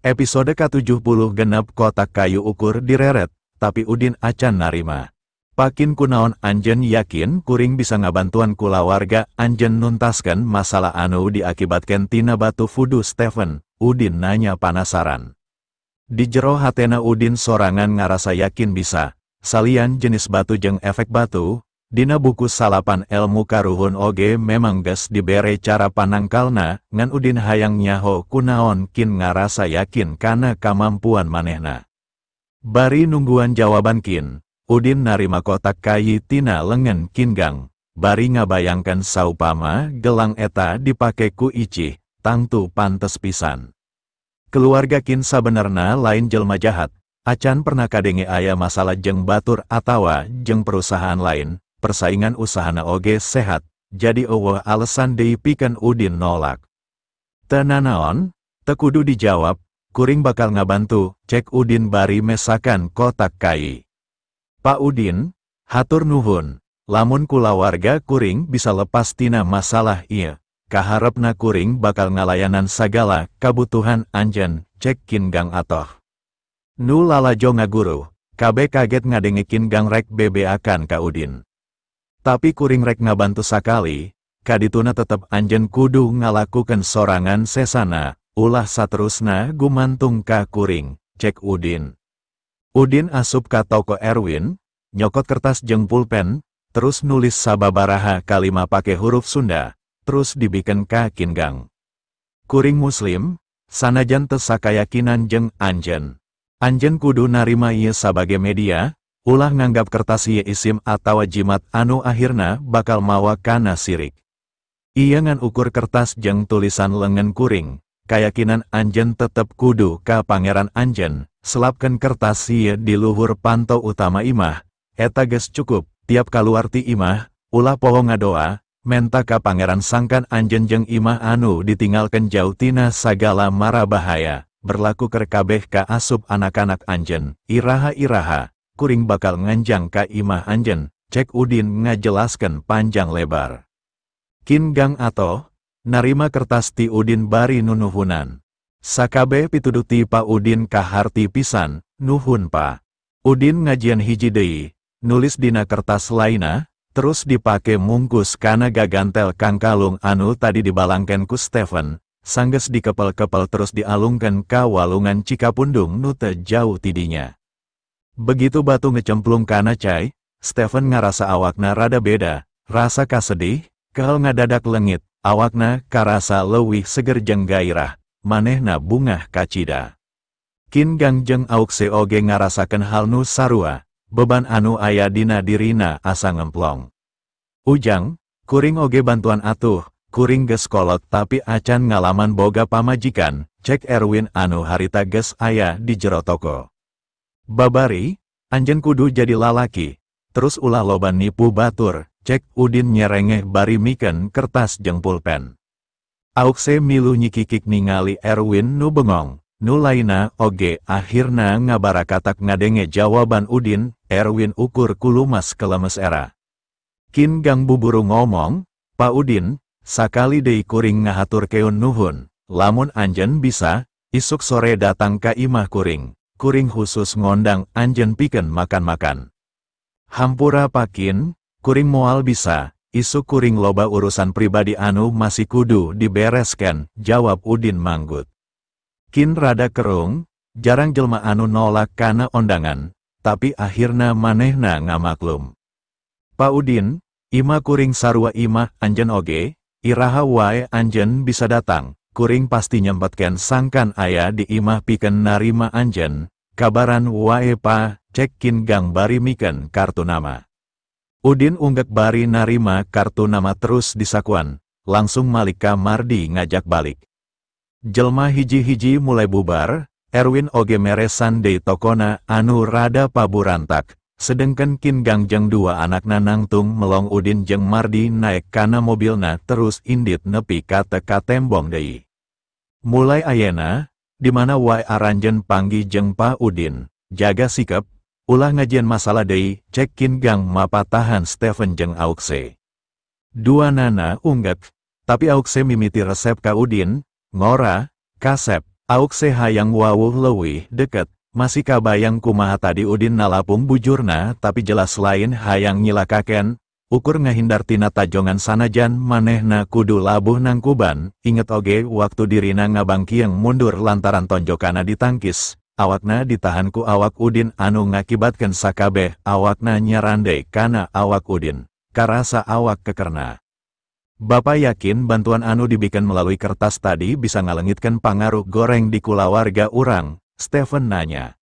Episode ke-70 genep kotak kayu ukur direret, tapi Udin acan narima. Pakin kunaon anjen yakin kuring bisa ngabantuan kulawarga anjen nuntaskan masalah anu diakibatkan tina batu fudu Stephen, Udin nanya penasaran. Di jero hatena Udin sorangan ngarasa yakin bisa, salian jenis batu jeung efek batu, dina buku salapan ilmu karuhun oge memang geus dibere cara panangkalna, ngan Udin hayang nyaho kunaon kin ngarasa yakin kana kamampuan manehna. Bari nungguan jawaban kin, Udin narima kotak kayi tina lengan Kingang, bari ngabayangkan saupama gelang eta dipake ku Icih, tangtu pantes pisan. Keluarga kin sabenerna lain jelma jahat, acan pernah kadenge aya masalah jeung batur atawa jeung perusahaan lain. Persaingan usahana oge sehat, jadi eueuh alesan deui pikeun Udin nolak. Teu nanaon, teu kudu dijawab, kuring bakal ngabantu, cek Udin bari mesakan kotak kayi. Pak Udin, hatur nuhun, lamun kulawarga kuring bisa lepas tina masalah ieu, kaharepna kuring bakal ngalayanan sagala kabutuhan anjeun, cek Kingang atoh. Nu lalajo ngaguru, kabeh kaget ngadenge Kingang rek bebeakan ka Udin. Tapi kuring rek ngabantu sakali, kadituna tetep anjen kudu ngalakukeun sorangan sesana, ulah saterusna gumantung ka kuring, cek Udin. Udin asup ka toko Erwin, nyokot kertas jeung pulpen, terus nulis sababaraha kalima pake huruf Sunda, terus dibikeun ka Kingang. Kuring muslim, sanajan teu sakayakinan jeung anjeun. Anjeun kudu narima ieu sabage media, ulah nganggap kertas ieu isim atawa jimat anu akhirna bakal mawa kana sirik. Ieu ngan ukur kertas jeung tulisan lengan kuring, kayakinan anjeun tetep kudu ka pangeran anjeun, selapkeun kertas ieu di luhur panto utama imah, eta geus cukup, tiap kaluar ti imah, ulah poho ngadoa, menta ka pangeran sangkan anjeun jeung imah anu ditinggalkeun jauh tina sagala mara bahaya, berlaku keur kabeh ka asup anak-anak anjeun, iraha-iraha. Kuring bakal nganjang ka imah anjeun, cek Udin ngajelaskeun panjang lebar. Kingang atoh, narima kertas ti Udin bari nunuhunan. Sakabeh pituduh ti Pak Udin kaharti pisan, nuhun pa. Udin ngajian hiji deui, nulis dina kertas laina, terus dipake mungkus kana gagantel kang kalung anu tadi dibalangkeun ku Stephen, sanggeus dikepel-kepel terus dialungkeun ka walungan Cikapundung nu teu jauh tidinya. Begitu batu ngecemplung kana cai, Stephen ngarasa awakna rada beda, rasa kasedih, kehel ngadadak lengit, awakna karasa leuwih seger jeung gairah, manehna bungah kacida. Kingang jeung Aukse oge ngarasakeun hal nu sarua, beban anu aya dina dirina asa ngemplong. Ujang, kuring oge bantuan atuh, kuring geus kolot tapi acan ngalaman boga pamajikan, cek Erwin anu harita geus aya di jero toko. Babari, anjeun kudu jadi lalaki, terus ulah loba nipu batur, cek Udin nyerengeh bari mikeun kertas jeung pulpen. Aukse milu nyikikik ningali Erwin nu bengong, nu laina oge akhirna ngabarakatak ngadenge jawaban Udin, Erwin ukur kulumas kelemes era. Kingang buburu ngomong, "Pak Udin, sakali deui kuring ngahaturkeun nuhun, lamun anjeun bisa, isuk sore datang ka imah kuring. Kuring khusus ngondang anjeun pikeun makan-makan. Hampura pakin, kuring moal bisa, isuk kuring loba urusan pribadi anu masih kudu dibereskan," jawab Udin manggut. Kin rada kerung, jarang jelma anu nolak kana ondangan, tapi akhirna manehna ngamaklum. Pak Udin, imah kuring sarua imah anjeun oge, iraha wae anjeun bisa datang. Kuring pasti nyempetkeun sangkan aya di imah pikeun narima anjeun, kabaran wae pa, cek Kingang bari mikeun kartu nama. Udin unggek bari narima kartu nama terus disakuan, langsung malik ka Mardi ngajak balik. Jelma hiji-hiji mulai bubar, Erwin oge meresan deui tokona anu rada paburantak, sedengkeun Kingang jeung dua anakna nangtung melong Udin jeung Mardi naek kana mobilna terus indit nepi ka teka tembong deui. Mulai ayeuna, di mana wae aranjeun panggih jeung Pak Udin, jaga sikap, ulah ngajian masalah deui, cek Kingang mapatahan Stephen jeung Aukse. Dua nana unggek, tapi Aukse mimiti resep ka Udin, ngora, kasep, Aukse hayang wawuh leuwih deket, masih kabayang kumaha tadi Udin nalapung bujurna tapi jelas lain hayang nyilakaken, ukur ngahindar tina tajongan sanajan manehna kudu labuh nangkuban, inget oge waktu dirina ngabangkieng mundur lantaran tonjokana ditangkis, awakna ditahan ku awak Udin anu ngakibatkeun sakabeh awakna nyarandai kana awak Udin, karasa awak kekerna. Bapak yakin bantuan anu dibikin melalui kertas tadi bisa ngalengitkan pangaruh goreng di kulawarga urang? Stephen nanya.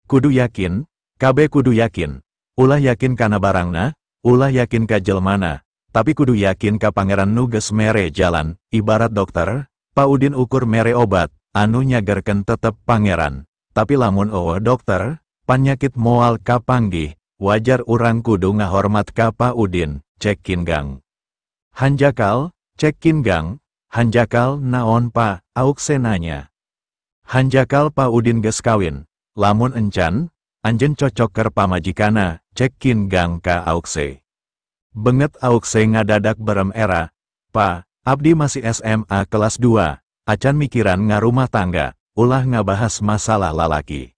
Kudu yakin, kabe kudu yakin. Ulah yakin kana barangna, ulah yakin ka jelmana, tapi kudu yakin ka pangeran nuges mere jalan, ibarat dokter, Pak Udin ukur mere obat, anu nyagerken tetep pangeran. Tapi lamun eueuh dokter, panyakit moal kapanggih, wajar urang kudu ngahormat ka Pak Udin, cek Kingang. Hanjakal, cek Kingang, hanjakal naon pa, Aukse nanya. Hanjakal Pa Udin geus kawin, lamun encan, anjeun cocok keur pamajikana, cek Kingang ka Aukse. Benget Aukse ngadadak berem era, Pa, abdi masih SMA kelas 2, acan mikiran ngarumah tangga, ulah ngabahas masalah lalaki.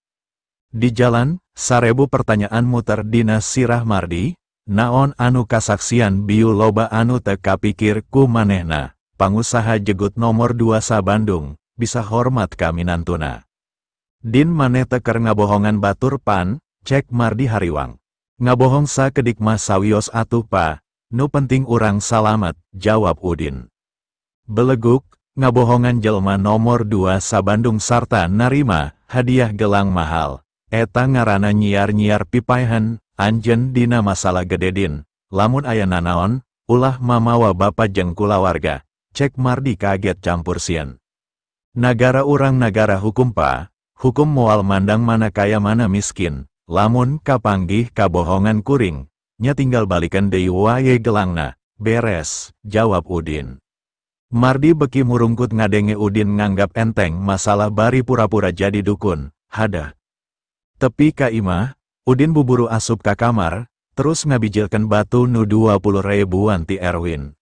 Di jalan, 1000 pertanyaan muter dina sirah Mardi, naon anu kasaksian biu loba anu teu kapikir ku manehna, pangusaha jegut nomor 2 sa Bandung, bisa hormat ka minantuna. Din maneh teu keur ngabohongan batur pan, cek Mardi Hariwang. Ngabohong sakedik mah sawios atuh pa, nu penting urang salamet, jawab Udin. Beleguk, ngabohongan jelma nomor 2 sa Bandung sarta narima hadiah gelang mahal, eta ngaranna nyiar-nyiar pipaehan. Anjeun dina masalah gede din, lamun aya nanaon, ulah mamawa bapa jeung kulawarga, cek Mardi kaget campur sieun. Nagara urang nagara hukum pa, hukum moal mandang mana kaya mana miskin, lamun kapanggih kabohongan kuring, nya tinggal balikan deui wae gelangna, beres, jawab Udin. Mardi beki murungkut ngadenge Udin nganggap enteng masalah bari pura-pura jadi dukun, hadah. Tepi ka imah, Udin buburu asup ka kamar, terus ngabijilkeun batu nu 20.000-an ti Erwin.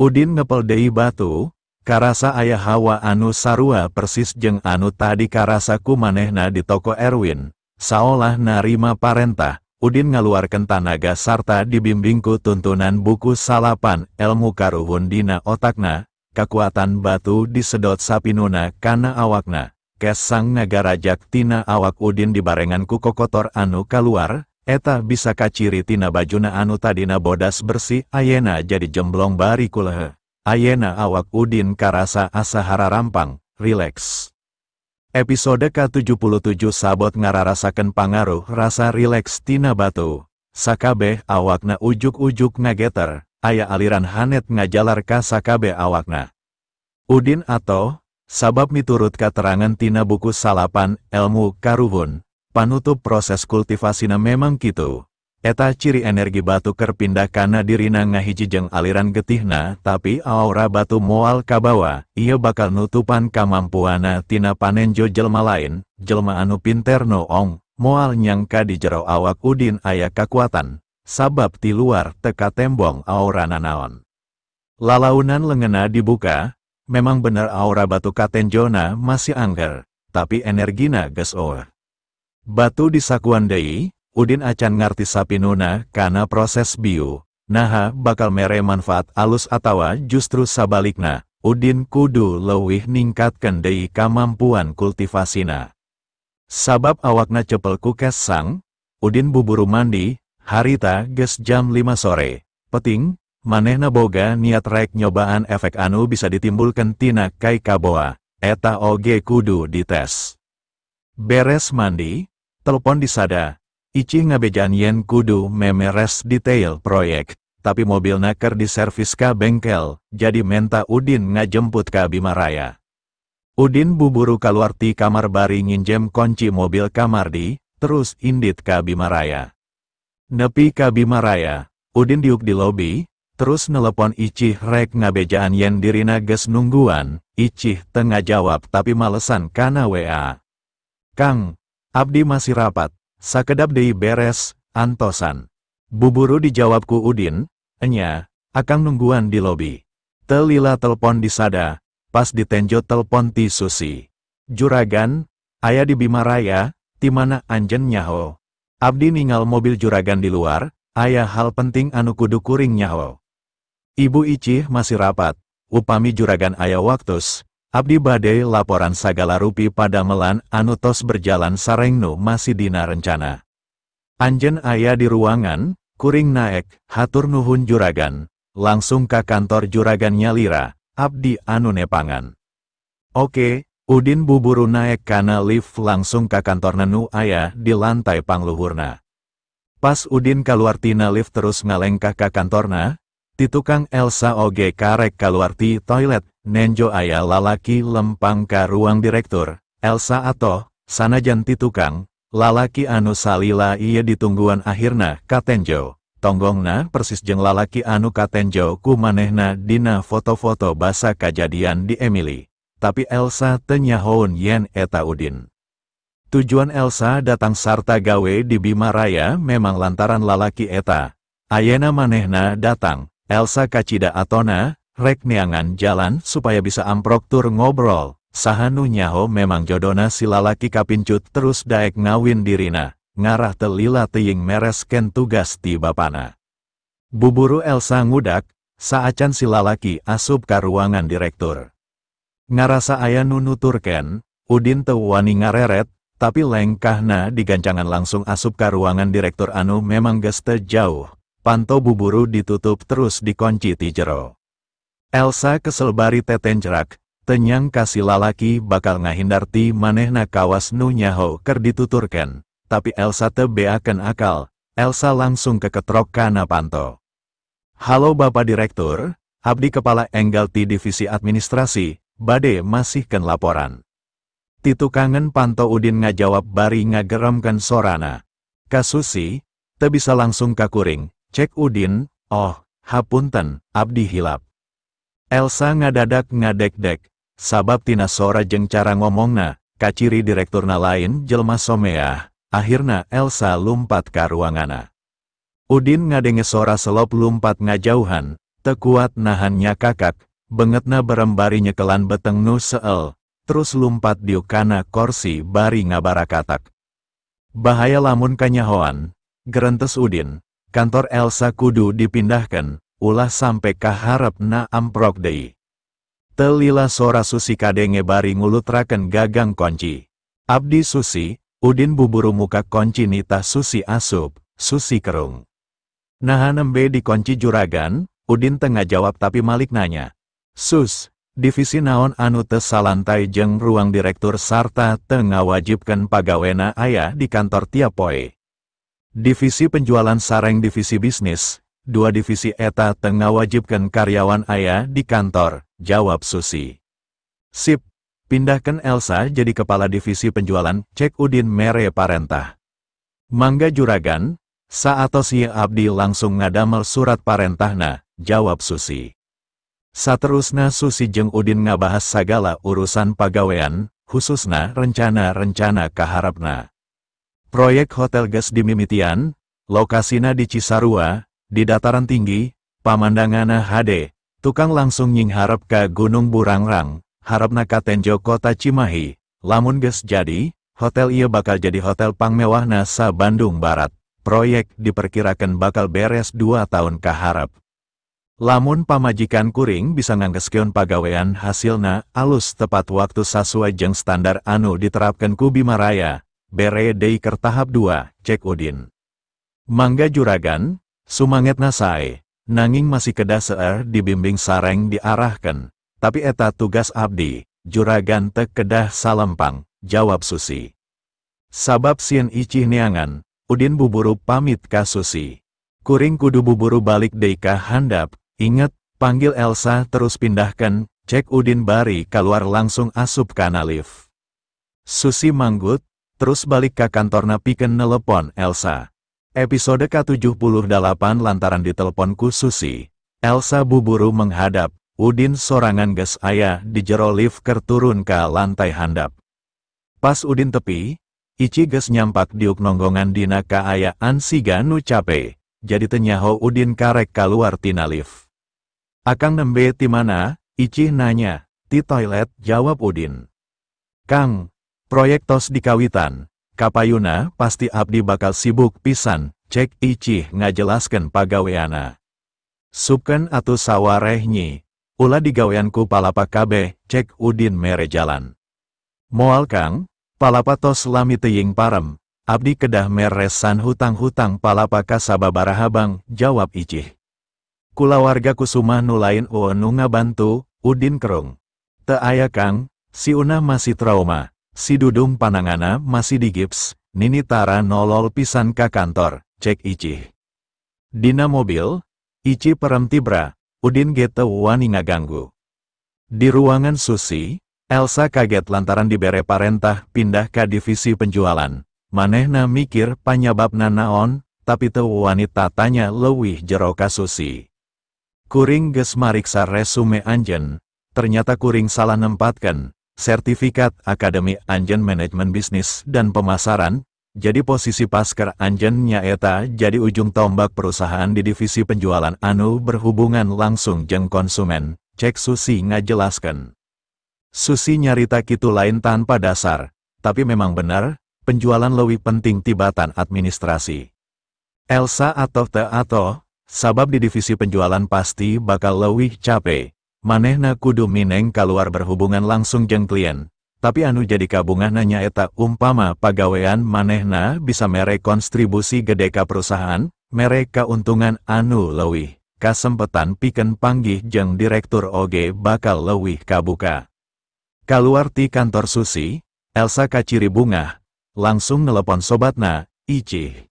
Udin ngepel deui batu, karasa aya hawa anu sarua persis jeung anu tadi karasa ku manehna di toko Erwin. Saolah narima parentah, Udin ngaluarkeun tanaga sarta dibimbing ku tuntunan buku salapan ilmu karuhun dina otakna, kakuatan batu disedot sapinuna kana awakna. Kesang ngagarajak tina awak Udin dibarengan ku kokotor anu kaluar, eta bisa kaciri tina bajuna anu tadina bodas bersih ayena jadi jemblong bari kulehe. Ayena awak Udin karasa asa hararampang, rileks. Episode ke-77 sabot ngararasaken pangaruh rasa rileks tina batu. Sakabeh awakna ujuk-ujuk ngageter, aya aliran hanet ngajalar ka sakabeh awakna. Udin atau sabab miturut katerangan tina buku salapan ilmu karuhun, panutup proses kultivasina memang kitu. Eta ciri energi batu keur pindah kana dirina ngahiji jeung aliran getihna, tapi aura batu moal kabawa, ieu bakal nutupan kamampuana tina panenjo jelma lain, jelma anu pinter noong, moal nyangka di jero awak Udin aya kakuatan, sabab ti luar teka tembong aura nanaon. Lalaunan leungena dibuka, memang bener aura batu katenjona masih angger, tapi energina geus eueuh. Batu disakuan deui, Udin acan ngarti sapinuna kana proses biu, naha bakal mere manfaat alus atawa justru sabalikna, Udin kudu leuwih ningkatkeun deui kamampuan kultivasina. Sabab awakna cepel ku kesang, Udin buburu mandi, harita geus jam 5 sore, peting, manehna boga niat rek nyobaan efek anu bisa ditimbulkan tina kai kaboa, eta oge kudu dites. Beres mandi, telepon disada, Icih ngabejaan yen kudu memeres detail proyek, tapi mobilna keur diservis ka bengkel, jadi menta Udin ngajemput ka Bimaraya. Udin buburu kaluar ti kamar bari nginjem kunci mobil ka Mardi, terus indit ka Bimaraya. Nepi ka Bimaraya, Udin diuk di lobi, terus nelepon Icih rek ngabejaan yen dirina geus nungguan, Icih teu ngajawab tapi malesan kana WA. Kang, abdi masih rapat, sakedap deui beres, antosan. Buburu dijawab ku Udin, enya, akang nungguan di lobi. Teu lila telepon disada, pas ditenjo telepon ti Susi. Juragan, aya di Bimaraya, timana anjeun nyaho. Abdi ningal mobil juragan di luar, aya hal penting anu kudu kuring nyaho. Ibu Icih masih rapat, upami juragan aya waktus, abdi bade laporan sagala rupi padamelan anu tos berjalan sarengnu masih dina rencana. Anjeun aya di ruangan, kuring naek, hatur nuhun juragan, langsung ka kantor juragan nyalira, abdi anu nepangan. Oke, Udin buburu naek kana lift langsung ka kantor nu aya di lantai pangluhurna. Pas Udin kaluar tina lift terus ngalengkah ka kantorna, ti tukang Elsa oge karek kaluar ti toilet, nenjo aya lalaki lempang ka ruang direktur. Elsa atoh, sanajan ti tukang, lalaki anu salila ieu ditungguan akhirna katenjo. Tonggongna persis jeung lalaki anu katenjo ku manehna dina foto-foto basa kajadian di Emily. Tapi Elsa teu nyahoun yen eta Udin. Tujuan Elsa datang sarta gawe di Bimaraya memang lantaran lalaki eta. Ayeuna manehna datang, Elsa kacida atona, rek neangan jalan supaya bisa amprok tur ngobrol. Saha nu nyaho memang jodona si lalaki kapincut terus daek ngawin dirina, ngarah teu lila teuing meresken tugas ti bapana. Buburu Elsa ngudak, saacan si lalaki asup ka ruangan direktur. Ngarasa aya nu nuturken, Udin teu wani ngareret, tapi lengkahna digancangan langsung asup ka ruangan direktur anu memang geus teu jauh. Panto buburu ditutup terus dikunci ti jero. Elsa kesel bari tetenjrak, teu nyangka si lalaki bakal ngahindar ti manehna kawas nu nyaho keur dituturken. Tapi Elsa teu beakeun akal, Elsa langsung keketrok kana panto. Halo Bapak Direktur, abdi kepala enggal ti divisi administrasi, bade masihkeun laporan. Ti tukangen panto Udin ngajawab bari ngageremkeun sorana. Ka Susi, teu bisa langsung ka kuring, cek Udin, oh, hapunten, abdi hilap. Elsa ngadadak ngadek-dek, sabab tina sora jeung cara ngomongna, kaciri direkturna lain jelma someah, akhirna Elsa lumpat ka ruangana. Udin ngadenge sora selop lumpat ngajauhan, teu kuat nahan nyakakak, bengetna berembari nyekelan beteng nu seel, terus lumpat diuk kana korsi bari ngabarakatak. Bahaya lamun kanyahoan, gerentes Udin, kantor Elsa kudu dipindahkan, ulah sampe kaharepna amprok deui. Teu lila sora Susi kadenge bari ngulutraken gagang kunci. Abdi Susi, Udin buburu muka kunci nitah Susi asup, Susi kerung. Naha nembe dikunci juragan, Udin teu ngajawab tapi malik nanya. Sus, divisi naon anu teu salantai jeung ruang direktur sarta teu ngawajibkeun pagawena aya di kantor tiap poe. Divisi penjualan sareng divisi bisnis, dua divisi eta teu ngawajibkeun karyawan aya di kantor, jawab Susi. Sip, pindahkeun Elsa jadi kepala divisi penjualan, cek Udin mere parentah. Mangga juragan, saatos ieu abdi langsung ngadamel surat parentahna, jawab Susi. Saterusna Susi jeung Udin ngabahas sagala urusan pagawean, khususna rencana-rencana kaharepna. Proyek hotel geus dimimitian, lokasina di Cisarua, di dataran tinggi, pamandangana HD, tukang langsung nyingharep ka Gunung Burangrang, harapna katenjo kota Cimahi, lamun geus jadi, hotel ieu bakal jadi hotel pangmewahna sa Bandung Barat. Proyek diperkirakan bakal beres 2 tahun kaharep. Lamun pamajikan kuring bisa nganggeskeun pagawean hasilna alus tepat waktu sesuai jeung standar anu diterapkan ku Bimaraya, bere deui keur tahap 2, cek Udin. Mangga juragan, sumangetna sae, nanging masih kedah seueur dibimbing sareng diarahkeun, tapi eta tugas abdi, juragan teu kedah salempang, jawab Susi. Sabab sieun icih neangan, Udin buburu pamit ka Susi. Kuring kudu buburu balik deui ka handap. Ingat, panggil Elsa terus pindahkan, cek Udin bari keluar langsung asup kana lift. Susi manggut, terus balik ke kantorna pikeun nelepon Elsa. Episode ke-78 lantaran ditelepon ku Susi. Elsa buburu menghadap, Udin sorangan geus aya di jero lift keur turun ka lantai handap. Pas Udin tepi, Ici geus nyampak diuk nonggongan dina kaayaan siga nu cape, jadi teu nyaho Udin karek kaluar tina lift. Akang nembe ti mana? Icih nanya. Ti toilet, jawab Udin. Kang, proyek tos dikawitan, kapayuna pasti abdi bakal sibuk pisan, cek Icih ngajelaskeun pagaweana. Subken atuh sawareh nyi, ulah digawean ku palapa kabeh, cek Udin mere jalan. Moal Kang, palapa tos lami teuing parem, abdi kedah meresan hutang-hutang palapa ka sababaraha bang, jawab Icih. Kulawarga kusumah nu lain nu ngabantu, Udin kerung. Teu aya Kang, si Una masih trauma, si Dudung panangana masih digips, Nini Tara nolol pisan ka kantor, cek Icih. Dina mobil, Icih perem tibra, Udin ge teu wani ngaganggu. Di ruangan Susi, Elsa kaget lantaran dibere parentah pindah ka divisi penjualan. Manehna mikir panyababna naon, tapi teu wani tatanya leuwih jero ka Susi. Kuring geus mariksa resume anjeun, ternyata kuring salah nempatkeun sertifikat Akademi Anjeun Manajemen Bisnis dan Pemasaran, jadi posisi pasker anjeun nyaeta jadi ujung tombak perusahaan di divisi penjualan anu berhubungan langsung jeung konsumen, cek Susi ngajelaskeun. Susi nyarita kitu lain tanpa dasar, tapi memang benar, penjualan leuwih penting tibatan administrasi. Elsa atoh, sabab di divisi penjualan pasti bakal leuwih capek, manehna kudu mineng keluar berhubungan langsung jeung klien, tapi anu jadi kabungahna nyaeta umpama pagawean manehna bisa mere kontribusi gede ka perusahaan, mere kauntungan anu leuwih, kasempetan pikeun panggih jeung direktur oge bakal leuwih kabuka. Kaluar ti kantor Susi, Elsa kaciri bungah, langsung nelepon sobatna, Icih.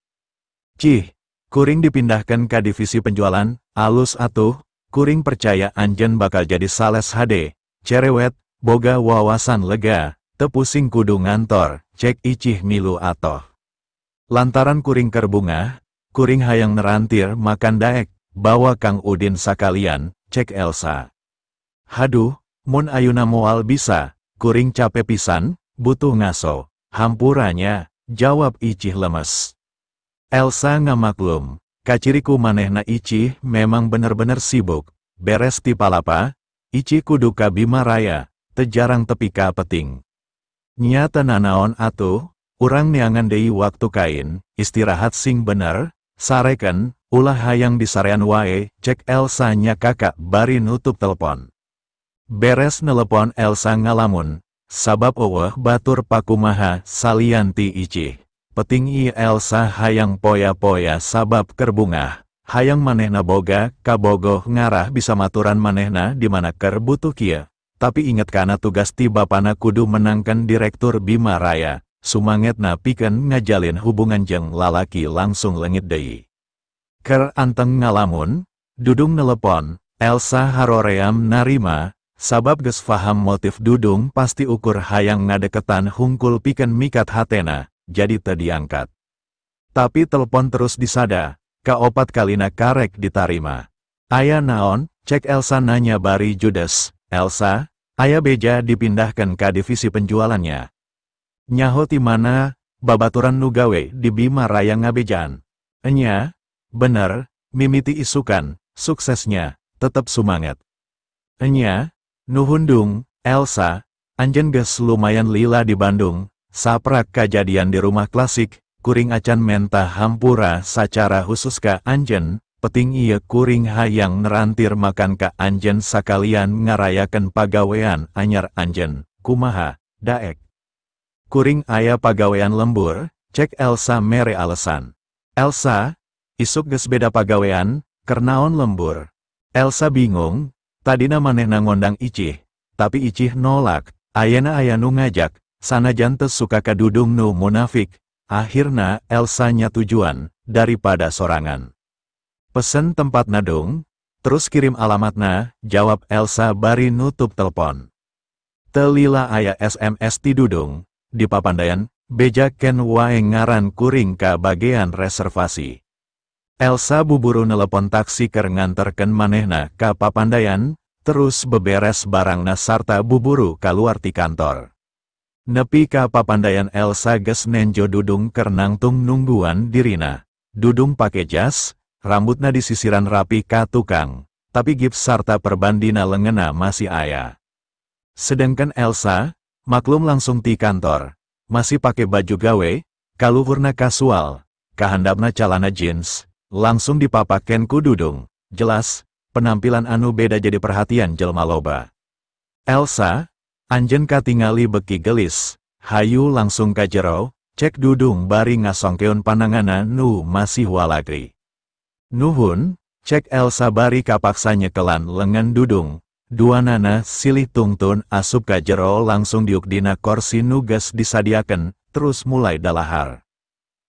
Cih, kuring dipindahkan ke divisi penjualan, alus atuh, kuring percaya anjeun bakal jadi sales HD, cerewet, boga wawasan lega, teu pusing kudu ngantor, cek Icih milu atoh. Lantaran kuring kerbungah, kuring hayang nerantir makan daek, bawa Kang Udin sakalian, cek Elsa. Haduh, mun ayuna moal bisa, kuring capek pisan, butuh ngaso, hampuranya, jawab Icih lemes. Elsa ngamaklum, kaciriku manehna Icih memang bener-bener sibuk, beres ti palapa, Icih kudu ka Bima Raya, tejarang tepi ka peting. Nya teu nanaon atuh, urang neangan deui waktu kain, istirahat sing bener, sareken, ulah hayang disarean wae, cek Elsa nya kakak bari nutup telepon. Beres nelepon Elsa ngalamun, sabab eueuh batur pakumaha salian ti Icih. Peting Elsa hayang poya-poya sabab kerbungah, hayang manehna boga, kabogoh ngarah bisa maturan manehna di mana keur butuh kieu. Tapi inget kana tugas ti bapana kudu menangkan direktur Bima Raya, sumangetna pikeun ngajalin hubungan jeung lalaki langsung leungit deui. Keur anteng ngalamun, Dudung nelepon, Elsa haroream narima, sabab geus faham motif Dudung pasti ukur hayang ngadeketan hungkul pikeun mikat hatena. Jadi teu diangkat. Tapi telepon terus disada, kaopat kalina karek ditarima. Aya naon, cek Elsa nanya bari judes, Elsa, aya beja dipindahkan ke divisi penjualannya. Nyaho ti mana, babaturan nu gawe di Bima Raya ngabejaan. Enya, bener, mimiti isukan, suksesnya, tetep sumanget. Enya, nuhundung, Elsa, anjeun geus lumayan lila di Bandung. Saprak kejadian di rumah klasik, kuring acan menta hampura secara khusus ka anjeun, peting ieu kuring hayang nerantir makan ka anjeun sakalian ngarayakeun pagawean anyar anjeun, kumaha, daek. Kuring aya pagawean lembur, cek Elsa mere alesan. Elsa, isuk geus beda pagawean, keur naon lembur. Elsa bingung, tadina manehna ngondang Icih, tapi Icih nolak, ayeuna aya nu ngajak. Sanajan teu suka ka Dudung nu munafik, akhirna Elsa nya tujuan, daripada sorangan. Pesen tempat nadung, terus kirim alamatna, jawab Elsa bari nutup telepon. Teu lila aya SMS ti Dudung, di papandayan, beja ken wae ngaran kuring ka bagean reservasi. Elsa buburu nelepon taksi keur nganterkeun manehna ka papandayan, terus beberes barangna sarta buburu kaluar ti kantor. Nepi ka papandayan Elsa geus nenjo Dudung keur nangtung nungguan dirina. Dudung pake jas, rambutna disisiran rapi ka tukang, tapi gips sarta perbandina leungena masih aya. Sedangkan Elsa, Maklum langsung ti kantor. Masih pakai baju gawe, kaluhurna kasual, kahandapna calana jeans, langsung dipapaken ku Dudung. Jelas, penampilan anu beda jadi perhatian jelma loba. Elsa, anjen katingali beki gelis, hayu langsung ka jero, cek Dudung bari ngasongkeun panangana nu masih walagri. Nuhun, cek Elsa bari kapaksa nyekelan lengan Dudung. Duanana silih tungtun asup ka jero langsung diuk dina kursi nugas disadiaken, terus mulai dalahar.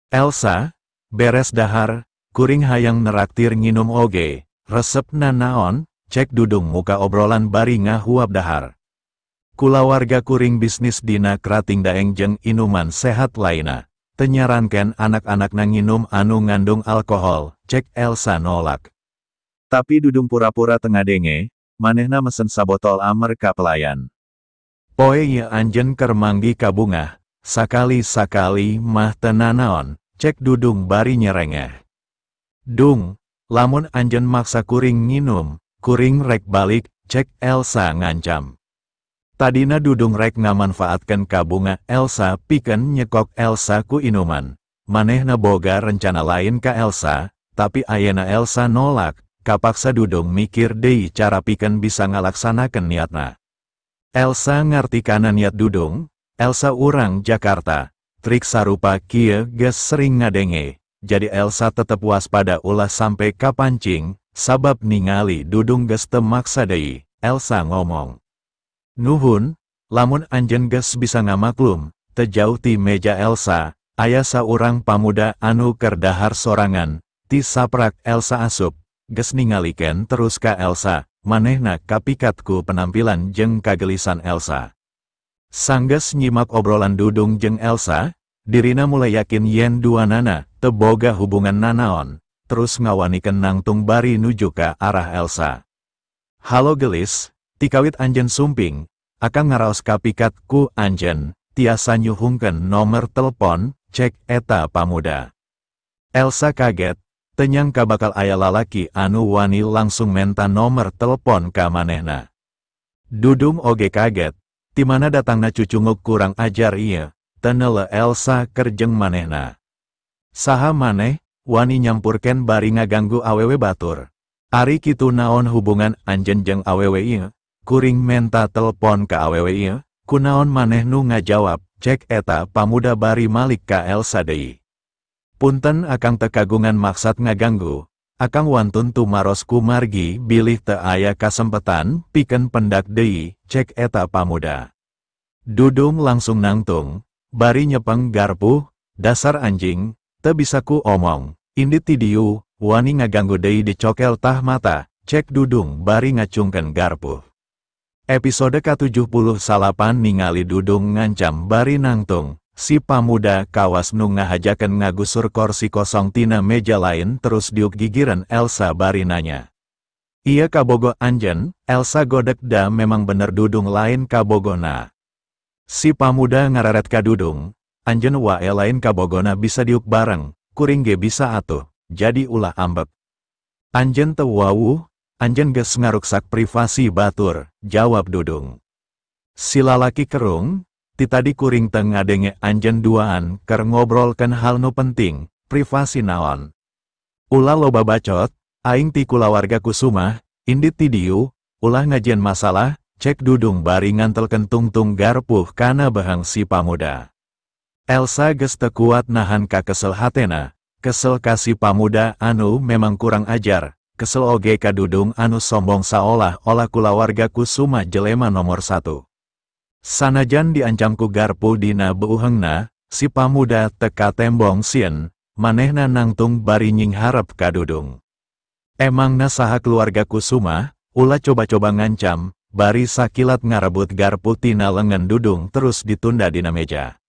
Elsa, beres dahar, kuring hayang neraktir nginum oge, resepna naon, cek Dudung muka obrolan bari ngahuap dahar. Kulawarga kuring bisnis dina krating daeng jeung inuman sehat laina, tenyaranken anak-anakna nginum anu ngandung alkohol, cek Elsa nolak. Tapi Dudung pura-pura tengadenge, manehna mesen sabotol amer ka pelayan. Poe ieu anjeun keur manggi ka bungah, sakali-sakali mah teu nanaon, cek Dudung bari nyerengeh. Dung, lamun anjeun maksa kuring nginum, kuring rek balik, cek Elsa ngancam. Tadina Dudung rek ngamanfaatkeun ka bunga Elsa pikeun nyekok Elsa ku inuman. Manehna boga rencana lain ka Elsa, tapi ayeuna Elsa nolak. Kapaksa Dudung mikir deui cara pikeun bisa ngalaksanakeun niatna. Elsa ngarti kana niat Dudung, Elsa urang Jakarta, trik sarupa kieu geus sering ngadenge, jadi Elsa tetep waspada ulah sampai kapancing, sabab ningali Dudung geus teu maksa deui, Elsa ngomong. Nuhun, lamun anjeun geus bisa ngamaklum, teu jauh ti meja Elsa, aya saurang pamuda anu keur dahar sorangan, ti saprak Elsa asup. Geus ningalikeun terus ka Elsa, manehna kapikatku penampilan jeung kagelisan Elsa. Sanggeus nyimak obrolan Dudung jeung Elsa, dirina mulai yakin yen duanana teu boga hubungan nanaon, terus ngawanikeun nangtung bari nuju ka arah Elsa. Halo gelis, tikawit anjeun sumping, akang ngaraos kapikat ku anjeun, tiasa nyuhungkeun nomer telepon, cek eta pamuda. Elsa kaget. Tenyangka bakal aya lalaki anu wani langsung menta nomer telepon ka manehna. Dudung oge kaget, timana datangna cucunguk kurang ajar ieu, teu neuleuh Elsa keur jeung manehna. Saha maneh, wani nyampurken bari ngaganggu awewe batur. Ari kitu naon hubungan anjeun jeung awewe ieu, kuring menta telepon ka awewe ieu, kunaon maneh nu ngajawab, cek eta pamuda bari malik ka Elsa deui. Punten akang teu kagungan maksad ngaganggu, akang wantun tumaros ku margi bilih teu aya kasempetan pikeun pendak deui, cek eta pamuda. Dudung langsung nangtung, bari nyepeng garpuh, dasar anjing, teu bisa ku omong, indit ti dieu, wani ngaganggu deui dicokel tah mata, cek Dudung bari ngacungkeun garpuh. Episode ke-78 ningali Dudung ngancam bari nangtung. Si pamuda kawas nu ngahajakeun ngagusur kursi kosong tina meja lain terus diuk gigireun Elsa bari nanya. Iya kabogo anjeun, Elsa godek da memang bener Dudung lain kabogona. Si pamuda ngararet ka Dudung, anjeun wae lain kabogona bisa diuk bareng, kuring ge bisa atuh, jadi ulah ambek. Anjeun teu wawuh, anjeun geus ngaruksak privasi batur, jawab Dudung. Si lalaki kerung, ti tadi kuring teu ngadenge anjeun duaan keur ngobrolkeun hal nu penting, privasi naon. Ulah loba bacot, aing ti kulawarga Kusumah, indit ti dieu, ulah ngajieun masalah, cek Dudung bari ngantelkeun tungtung garpuh kana behang si pamuda. Elsa geus teu kuat nahan ka kesel hatena, kesel ka si pamuda anu memang kurang ajar, kesel oge ka Dudung anu sombong saolah-olah kulawarga Kusumah jelema nomor 1. Sanajan diancam ku garpu dina beuheungna, si pamuda teka tembong sieun, manehna nangtung bari nyingharep ka Dudung. Emangna saha keluarga Kusumah, ulah coba-coba ngancam, bari sakilat ngarebut garpu tina lengan Dudung terus ditunda dina meja.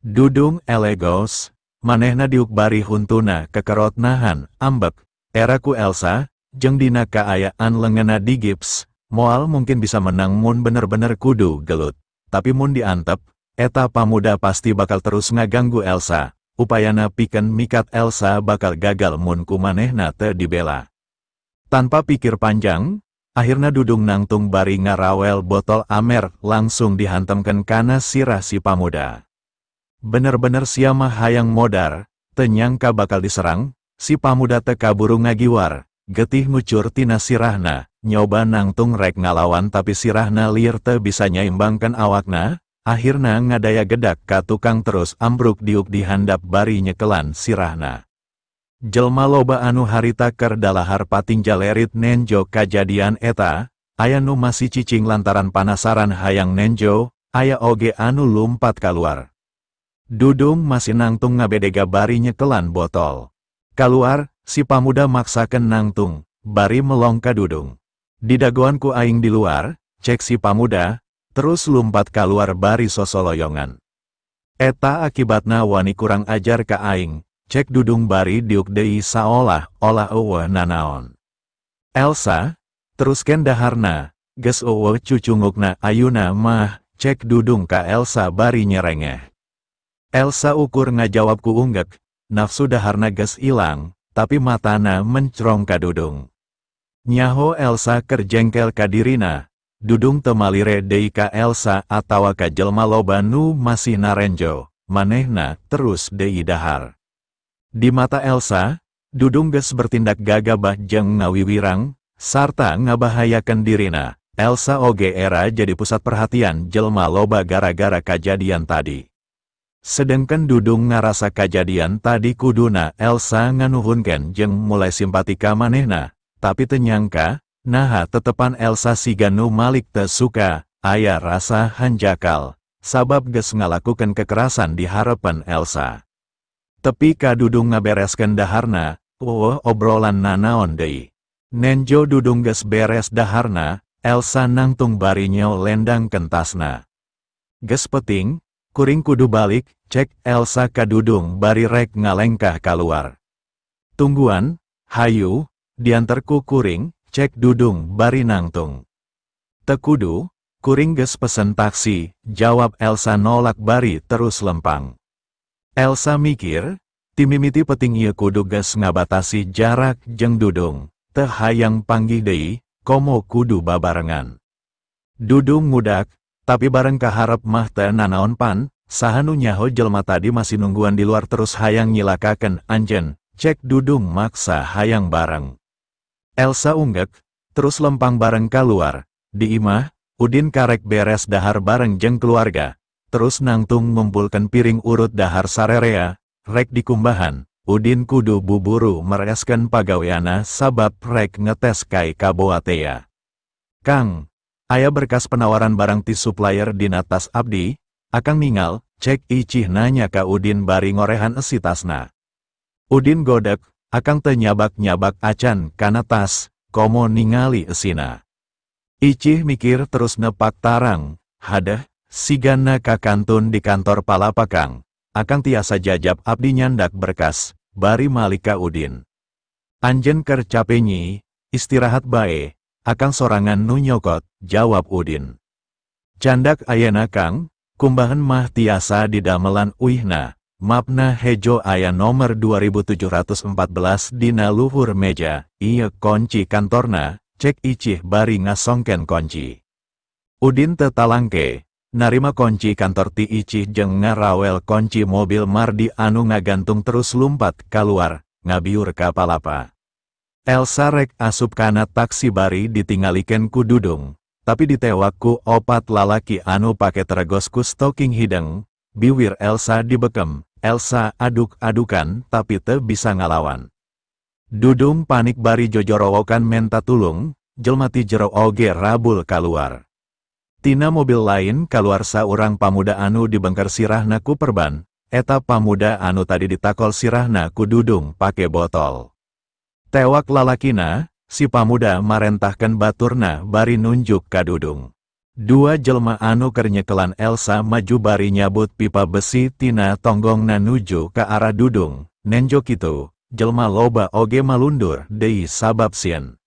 Dudung elegos, manehna diuk bari huntuna kekerot nahan, ambek, era ku Elsa, jeung dina kaayaan lenganna digips. Moal mungkin bisa menang mun bener-bener kudu gelut, tapi mun diantep, eta pamuda pasti bakal terus ngaganggu Elsa, upayana pikeun mikat Elsa bakal gagal mun ku manehna teu dibela. Tanpa pikir panjang, Akhirna Dudung nangtung bari ngarawel botol amer langsung dihantamkan kana sirah si pamuda. Bener-bener sia mah hayang modar, teu nyangka bakal diserang, si pamuda teu kaburu ngagiwar, getih ngucur tina sirahna, nyoba nangtung rek ngalawan tapi sirahna lieur teu bisa nyaimbangkan awakna, akhirna ngadaya gedak ka tukang terus ambruk diuk dihandap bari nyekelan sirahna. Jelma loba anu harita keur dalahar pating jalerit nenjo kajadian eta, aya nu masih cicing lantaran panasaran hayang nenjo, aya oge anu lumpat kaluar. Dudung masih nangtung ngabedega bari nyekelan botol. Kaluar, si pamuda maksakeun nangtung, bari melong ka Dudung. Didagoan ku aing di luar, cek si pamuda, terus lumpat kaluar bari sosoloyongan. Eta akibatna wani kurang ajar ka aing, cek Dudung bari diuk deui saolah-olah eueuh nanaon. Elsa, teruskeun daharna, geus eueuh cucungukna ayuna mah, cek Dudung ka Elsa bari nyerengeh. Elsa ukur ngajawab ku unggek, nafsu daharna geus ilang, tapi matana mencrong ka Dudung. Nyaho Elsa keur jengkel ka dirina, Dudung teu malire deui ka Elsa atawa ka jelma loba nu masih narenjo, manehna terus deui dahar. Di mata Elsa, Dudung geus bertindak gagabah jeung ngawiwirang, sarta ngabahayakeun dirina. Elsa oge era jadi pusat perhatian jelma loba gara-gara kajadian tadi. Sedengkeun Dudung ngarasa kajadian tadi kuduna Elsa nganuhunkeun jeung mulai simpati ka manehna, tapi teu nyangka, naha tetepan Elsa siga nu malik teu suka, aya rasa hanjakal, sabab geus ngalakukeun kekerasan di harepan Elsa. Tepi ka Dudung ngabereskeun daharna, obrolan nanaon deui. Nenjo Dudung geus beres daharna, Elsa nangtung bari lendang kentasna. Geus peting, kuring kudu balik, cek Elsa ka Dudung bari rek ngalengkah kaluar. Tungguan, hayu, dianterku kuring, cek Dudung bari nangtung. Teu kudu, kuring geus pesen taksi, jawab Elsa nolak bari terus lempang. Elsa mikir, timimiti peting ieu kudu geus ngabatasi jarak jeung Dudung, teu hayang panggih deui, komo kudu babarengan. Dudung ngudak, tapi bareng kaharep mah teu nanaon pan, saha nu nyaho jelma tadi masih nungguan di luar terus hayang nyilakakeun anjeun, cek Dudung maksa hayang bareng. Elsa unggek, terus lempang bareng kaluar, di imah, Udin karek beres dahar bareng jeung keluarga, terus nangtung ngumpulkeun piring urut dahar sarerea, rek dikumbahan, Udin kudu buburu mereskeun pagaweana sabab rek ngetes kai kaboa tea. Kang, aya berkas penawaran barang ti supplier dina tas abdi, akang ningal, cek Icih nanya ka Udin bari ngorehan esi tasna. Udin godek, akang teu nyabak-nyabak acan kana tas, komo ningali esina. Icih mikir terus nepak tarang, hadeh, sigana kakantun di kantor palapa Kang, akang tiasa jajab abdi nyandak berkas, bari malika Udin. Anjeun keur capek nyi, istirahat bae, akang sorangan nu nyokot, jawab Udin. Candak ayana Kang, kumbahan mah tiasa didamelan uihna, mapna hejo aya nomor 2714 dina luhur meja, ieu kunci kantorna, cek Icih bari ngasongken kunci. Udin teu talangke, narima kunci kantor ti Icih jeung ngarawel kunci mobil Mardi anu ngagantung terus lumpat kaluar, ngabiur ka palapa. Elsa rek asup kana taksi bari ditingalikeun ku Dudung, tapi ditewak ku opat lalaki anu pake teregos ku stocking hideng, biwir Elsa dibekem, Elsa aduk-adukan tapi teu bisa ngalawan. Dudung panik bari jojorowokan menta tulung, jelma ti jero oge rabul kaluar. Tina mobil lain kaluar saurang pamuda anu dibengker sirahna ku perban, eta pamuda anu tadi ditakol sirahna ku Dudung pake botol. Tewak lalakina, si pamuda marentahkeun baturna bari nunjuk ka Dudung. Dua jelma anu keur nyekelan Elsa maju bari nyabut pipa besi tina tonggongna nuju ka arah Dudung, nenjo kitu, jelma loba oge malundur deui sabab sieun.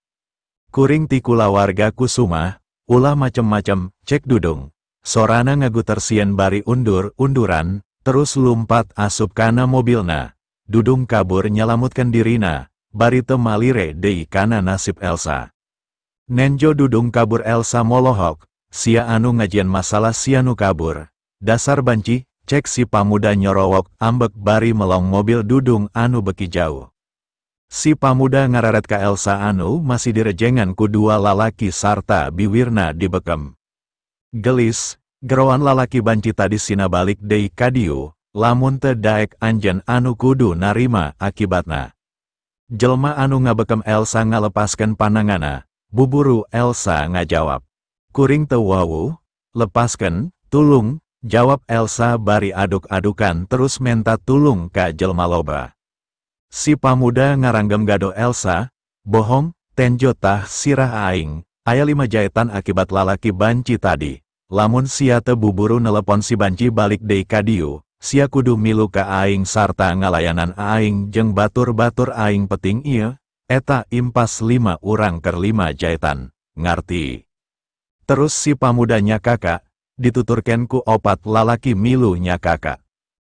Kuring ti kulawarga kusumah, ulah macem-macem, cek Dudung. Sorana ngaguter sieun bari undur-unduran, terus lumpat asup kana mobilna. Dudung kabur nyalamutkeun dirina, bari teu malire deui kana nasib Elsa. Nenjo dudung kabur Elsa molohok, sia anu ngajian masalah sia nu kabur. Dasar banci, cek si pamuda nyorowok ambek bari melong mobil dudung anu beki jauh. Si pamuda ngararet ka Elsa anu masih direjengan ku dua lalaki sarta biwirna dibekem. Gelis, gerowan lalaki banci tadi sina balik deui ka dieu, lamun teu daek anjeun anu kudu narima akibatna. Jelma anu ngabekem Elsa ngalepaskeun pandanganna. Buburu Elsa ngajawab. Kuring teu wau, lepaskeun, tulung, jawab Elsa bari aduk-adukan terus menta tulung ka jelma loba. Si pamuda ngaranggem gado Elsa, bohong, tenjo tah sirah aing, aya 5 jahitan akibat lalaki banci tadi. Lamun sia teu buburu nelepon si banci balik deui ka dieu, sia kudu milu ka aing sarta ngalayanan aing jeung batur-batur aing peting ieu. Eta impas 5 urang keur 5 jahitan, ngarti. Terus si pamudanya kakak, dituturken ku 4 lalaki milu nya kakak.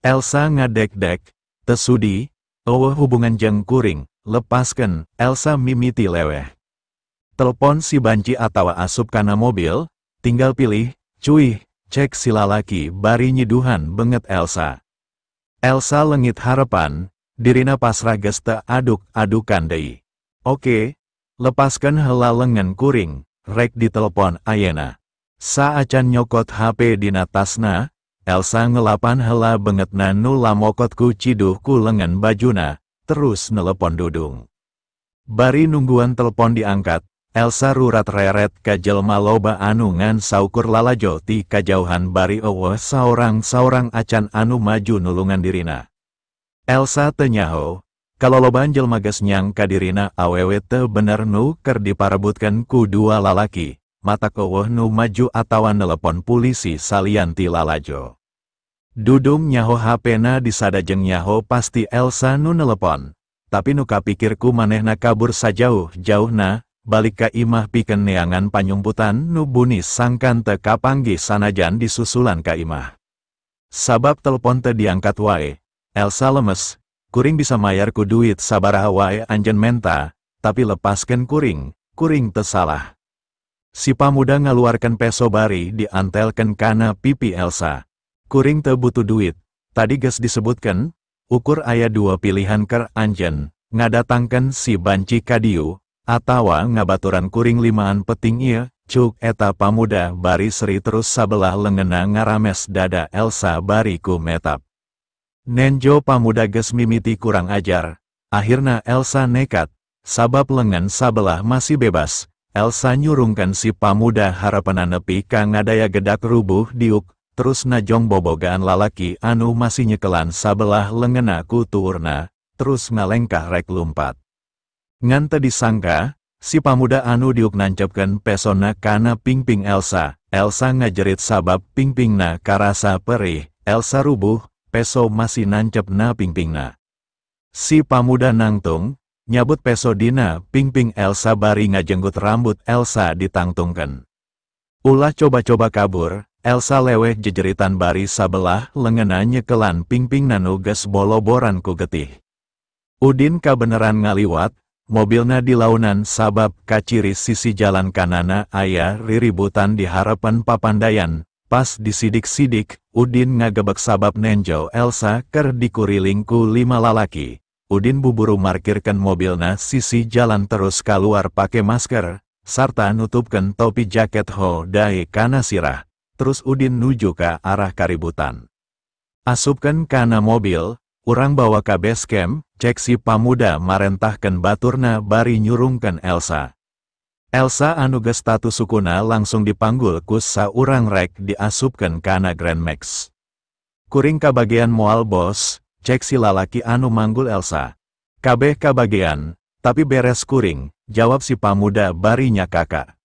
Elsa ngadek-dek, tesudi, eueuh hubungan jeung kuring, lepaskeun, Elsa mimiti leweh. Telepon si banci atawa asup kana mobil, tinggal pilih, cuy, cek si lalaki bari nyiduhan benget Elsa. Elsa lengit harapan, dirina pasrah geus teu aduk-adukan deui. Oke, lepaskan heula lengan kuring, rek ditelepon ayeuna. Saacan nyokot HP dina tasna, Elsa ngelapan heula bengetna nu lamokot ku ciduh ku lengan bajuna, terus nelepon dudung. Bari nungguan telepon diangkat, Elsa rurat reret ka jelma loba anu ngan saukur lalajo ti kajauhan bari eueuh saorang-saorang acan anu maju nulungan dirina. Elsa teu nyaho. Kalau loban jelma geus nyang ka dirina awewe teu bener nu keur diparebutkeun ku 2 lalaki, matak eueuh nu maju atawa nelepon polisi salian ti lalajo. Dudung nyaho HP-na disadajeng nyaho pasti Elsa nu nelepon, tapi nu kapikirku manehna kabur sajauh-jauhna, balik ka imah pikeun neangan panyumputan nu bunis sangkan teu kapanggih sanajan disusulan ka imah. Sabab telepon teu diangkat wae, Elsa lemes. Kuring bisa mayar ku duit sabaraha wae anjeun menta, tapi lepaskeun kuring teu salah. Si pamuda ngaluarkeun peso bari diantelkeun kana pipi Elsa. Kuring teu butuh duit, tadi geus disebutkeun, ukur aya 2 pilihan keur anjeun, ngadatangkeun si banci ka dieu, atawa ngabaturan kuring 5an peting ieu, cuk eta pamuda bari seri terus sabelah leungeunna ngarames dada Elsa bari ku metap. Nenjo pamuda geus mimiti kurang ajar, akhirna Elsa nekat, sabab lengan sabelah masih bebas, Elsa nyurungkan si pamuda harapeuna nepi ka ngadaya gedak rubuh diuk, terus najong bobogaan lalaki anu masih nyekelan sabelah leungeunna ku tuurna, terus ngalengkah rek lumpat. Ngan teu disangka, si pamuda anu diuk nancepkeun pesona kana pingping Elsa, Elsa ngajerit sabab pingpingna karasa perih, Elsa rubuh, peso masih nancep na pingpingna. Si pamuda nangtung, nyabut peso dina pingping Elsa bari ngajenggut rambut Elsa ditangtungkeun. Ulah coba-coba kabur, Elsa leweh jejeritan bari sabelah leungeunna nyekelan pingpingna nu geus boloboran ku getih. Udin kabeneran ngaliwat, mobilna dilaunan sabab kaciri sisi jalan kanana aya riributan di harapan papandayan. Pas disidik-sidik, Udin ngagebek sabab nenjo Elsa keur dikuriling ku 5 lalaki. Udin buburu markirkeun mobilna sisi jalan terus kaluar pake masker, sarta nutupkeun topi jaket dae kana sirah. Terus Udin nuju ka arah kaributan. Asupkeun kana mobil, urang bawa ka base camp, cek si pamuda marentahkeun baturna bari nyurungkeun Elsa. Elsa anu geus status sukuna langsung dipanggul ku saurang rek diasupkeun kana Grand Max. Kuring kabagean moal bos, cek si lalaki anu manggul Elsa. Kabeh kabagean, tapi beres kuring, jawab si pamuda bari nya kakak.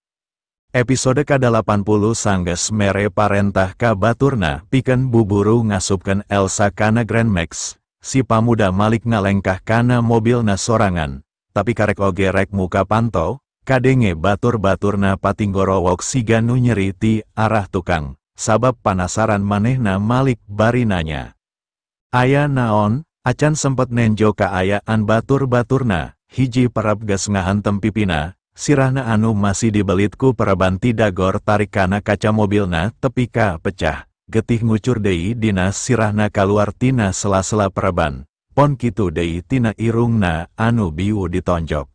Episode ke-80 sanggeus mere parentah ka baturna pikeun buburu ngasupkeun Elsa kana Grand Max. Si pamuda malik ngalengkah kana mobilna sorangan, tapi karek oge rek muka pantau. Kadenge batur-baturna patinggorowok siga nu nyeri ti arah tukang, sabab panasaran manehna malik bari nanya. Aya naon, acan sempet nenjo kaayaan batur-baturna, hiji parab geus ngahantem pipina, sirahna anu masih dibelitku pereban tidagor tarik kana kaca mobilna tepi ka pecah. Getih ngucur deui dina sirahna kaluar tina sela-sela pereban. Pon kitu deui tina irungna anu biu ditonjok.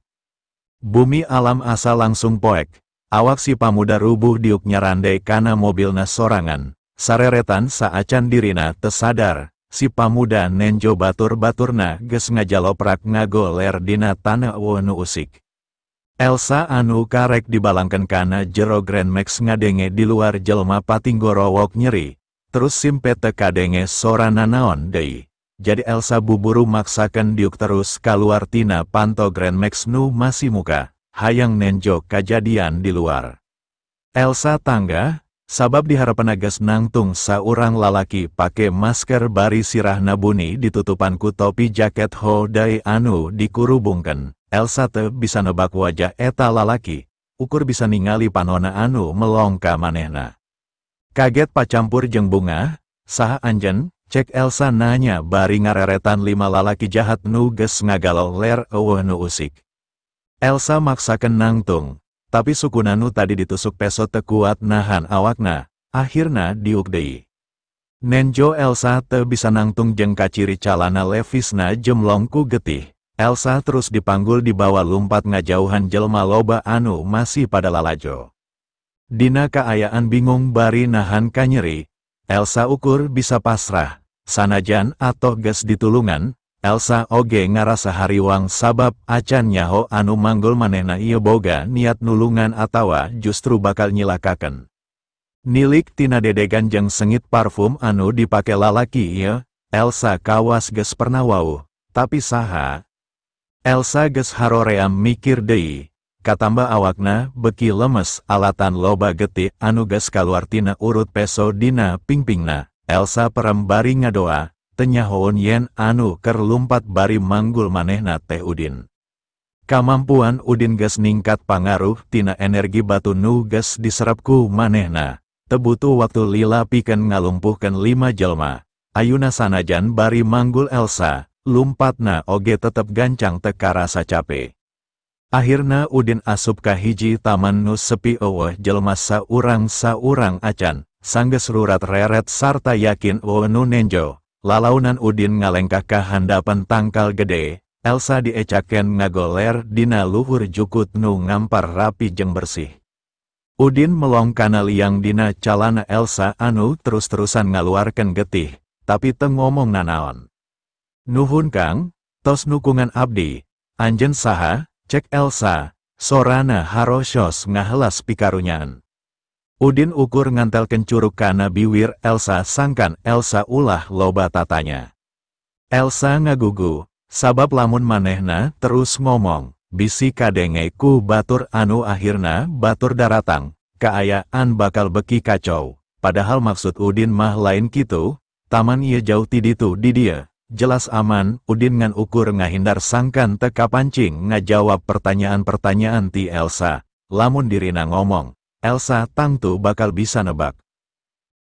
Bumi alam asa langsung poek. Awak si pamuda rubuh diuk nyarandai kana mobilna sorangan. Sareretan saacan dirina tesadar. Si pamuda nenjo batur-baturna geus ngajaloprak ngagoler dina tanah nu usik. Elsa anu karek dibalangkeun kana jero Grand Max ngadenge di luar jelema patinggorowok nyeri. Terus simpe teu kadenge sorana naon deui. Jadi Elsa buburu maksakeun diuk terus kaluar tina panto Grand Max nu masih muka. Hayang nenjo kajadian di luar. Elsa tangga. Sabab diharapana geus nangtung saurang lalaki pake masker bari sirahna buni ditutupan ku topi jaket hodai anu dikurubungkeun. Elsa teu bisa nebak wajah eta lalaki, ukur bisa ningali panonna anu melongka manehna. Kaget pacampur jeung bunga, saha anjeun, cek Elsa nanya bari ngareretan 5 lalaki jahat nu geus ngagaloler eueuh nu usik. Elsa maksakeun nangtung. Tapi sukuna nu tadi ditusuk peso teu kuat nahan awakna, akhirna diuk deui. Nenjo Elsa teu bisa nangtung jeung kaciri calana levisna jemlong ku getih. Elsa terus dipanggul dibawa lumpat ngajauhan jelema loba anu masih pada lalajo. Dina kaayaan bingung bari nahan kanyeri, Elsa ukur bisa pasrah. Sanajan atoh geus ditulungan, Elsa oge ngarasa hariwang sabab acan nyaho anu manggul manehna ieu boga niat nulungan atawa justru bakal nyilakakeun. Nilik tina dedegan jeung sengit parfum anu dipake lalaki ieu, Elsa kawas geus pernah wauh, tapi saha? Elsa geus haroream mikir deui, katambah awakna beki lemes alatan loba getih anu geus kaluar tina urut peso dina pingpingna. Elsa perem bari ngadoa. Tenyahoon yen anu keur lumpat bari manggul manehna teh Udin. Kamampuan Udin geus ningkat pangaruh tina energi batu nu geus diserap ku manehna. Teu butuh waktu lila pikeun ngalumpuhkeun 5 jelema. Ayeuna sanajan bari manggul Elsa, lumpatna oge tetep gancang teu karasa cape. Akhirna Udin asup ka hiji taman nu sepi eueuh jelema saurang-saurang acan, sanggeus rurat reret sarta yakin eueuh nu nenjo. Lalaunan Udin ngalengkah ka handapan tangkal gede, Elsa diecakeun ngagoler dina luhur jukut nu ngampar rapi jeung bersih. Udin melong kana liang dina calana Elsa anu terus-terusan ngaluarkeun getih, tapi teu ngomong nanaon. Nuhun Kang, tos nukungan abdi, anjeun saha, cek Elsa, sorana harosios ngahelas pikarunyaan. Udin ukur ngantelkeun curug kana biwir Elsa sangkan Elsa ulah loba tatanya. Elsa ngagugu, sabab lamun manehna terus ngomong, bisi kadenge ku batur anu akhirna batur daratang, kaayaan bakal beki kacau. Padahal maksud Udin mah lain kitu, taman ieu jauh ti ditu di dia, jelas aman. Udin ngan ukur ngahindar sangkan teu kapancing ngajawab pertanyaan-pertanyaan ti Elsa, lamun dirina ngomong. Elsa tangtu bakal bisa nebak.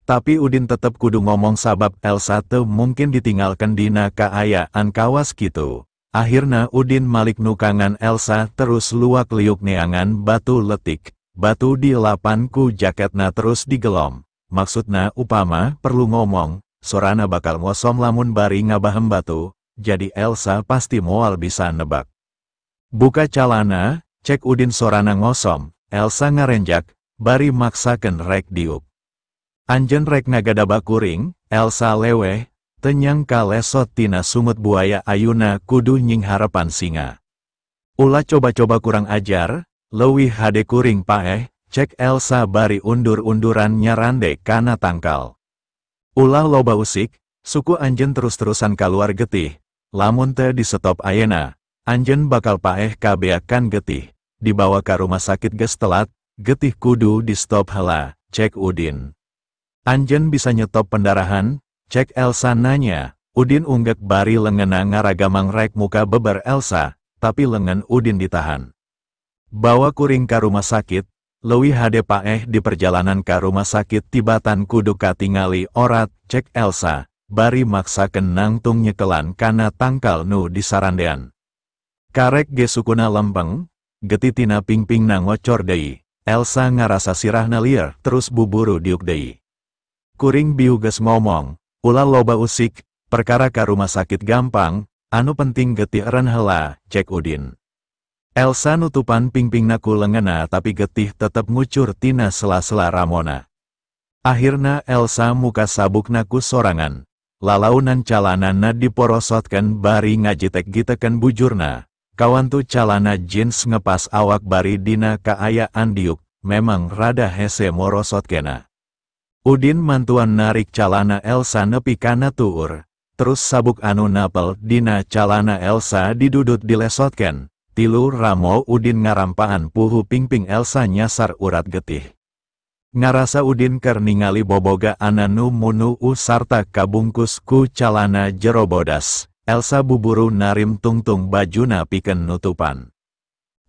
Tapi Udin tetep kudu ngomong sabab Elsa teu mungkin ditinggalkan dina kaayaan kawas kitu. Akhirna Udin malik nukangan Elsa terus luak liuk neangan batu letik. Batu dielapan ku jaketna terus digelom. Maksudna upama perlu ngomong, sorana bakal ngosom lamun bari ngabahem batu, jadi Elsa pasti moal bisa nebak. Buka calana, cek Udin sorana ngosom, Elsa ngarenjak, bari maksakeun rek diuk. Anjeun rek ngagadaba kuring, Elsa leweh, teu nyangka lesot tina sungut buaya ayeuna kudu nying harapan singa. Ulah coba-coba kurang ajar, leuwih hade kuring paeh, cek Elsa bari undur-unduran nyarande kana tangkal. Ulah loba usik, suku anjeun terus-terusan kaluar getih, lamun teu di stop ayeuna, anjeun bakal paeh kabeakan getih, dibawa ka rumah sakit geus telat. Getih kudu di stop heula, cek Udin. Anjeun bisa nyetop pendarahan, cek Elsa nanya. Udin unggek bari leungeunna ngaragamang rek muka beber Elsa, tapi leungeun Udin ditahan. Bawa kuring ka rumah sakit, leuwih hade paeh di perjalanan ka rumah sakit tibatan kudu katingali orat, cek Elsa, bari maksakeun nangtung nyekelan kana tangkal nu disarandean. Karek ge sukuna lempeng, getih tina pingping na ngocor deui. Elsa ngarasa sirahna lieur terus buburu diuk deui. Kuring biu geus ngomong, ulah loba usik, perkara ka rumah sakit gampang, anu penting getih eren heula, cek Udin. Elsa nutupan pingpingna ku leungeunna tapi getih tetep ngucur tina sela-sela Ramona. Akhirna Elsa muka sabukna ku sorangan. Lalaunan calanana diporosotkeun bari ngajitek-gitekeun bujurna. Kawantu calana jeans ngepas awak bari dina kaayaan diuk, memang rada hese morosotkeuna. Udin mantuan narik calana Elsa nepi kana tuur, terus sabuk anu napel dina calana Elsa didudut dilesotkeun. Tilu Ramo Udin ngarampaan puhu pingping Elsa nyasar urat getih. Ngarasa Udin keur ningali boboga ananu munu sarta kabungkus ku calana jero bodas. Elsa buburu narim tungtung bajuna pikeun nutupan.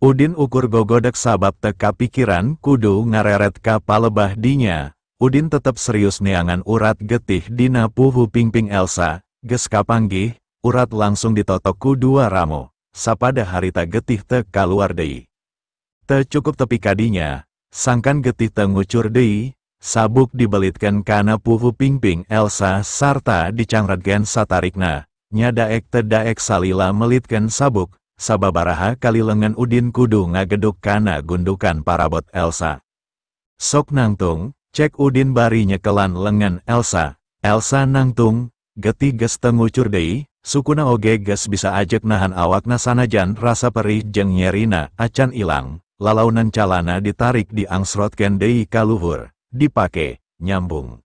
Udin ukur gogodek sabab teu kapikiran kudu ngareret ka palebah dinya. Udin tetep serius neangan urat getih dina puhu pingping Elsa. Geus kapanggih, urat langsung ditotok ku dua Ramo. Sapada harita getih teu kaluar deui. Teu cukup tepi kadinya. Sangkan getih teu ngucur deui, sabuk dibelitkeun kana puhu pingping Elsa sarta dicangredkeun satarikna. Nya daek teu daek salila melitkeun sabuk, sababaraha kali leungeun Udin kudu ngageduk kana gundukan parabot Elsa. Sok nangtung, cek Udin bari nyekelan leungeun Elsa. Elsa nangtung, getih geus teu ngucur deui, sukuna oge geus bisa ajeg nahan awakna sanajan rasa perih jeung nyerina acan ilang. Lalaunan calana ditarik diangsrotkeun deui ka luhur, dipake, nyambung.